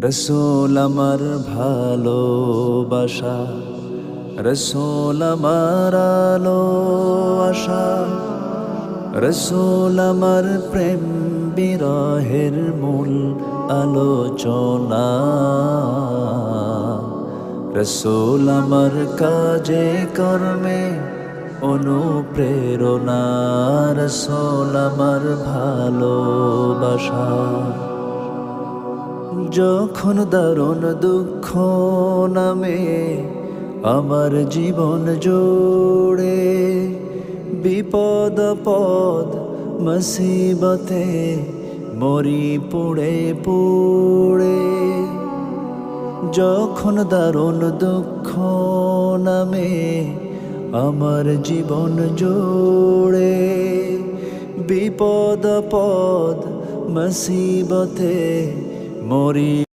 রসূল আমার ভালোবাসা, রসূল আমার আলো আশা, রসূল আমার প্রেম বিরহের মূল আলোচনা। রসূল আমার কাজে কর্মে অনুপ্রেরণা, রসূল আমার ভালোবাসা। যখন দারুণ দুঃখ নামে আমার জীবন জুড়ে, বিপদ পদ মুসিবতে মরি পুড়ে পুড়ে। যখন দারুণ দুঃখ নামে আমার জীবন জুড়ে, বিপদ পদ মুসিবতে মরি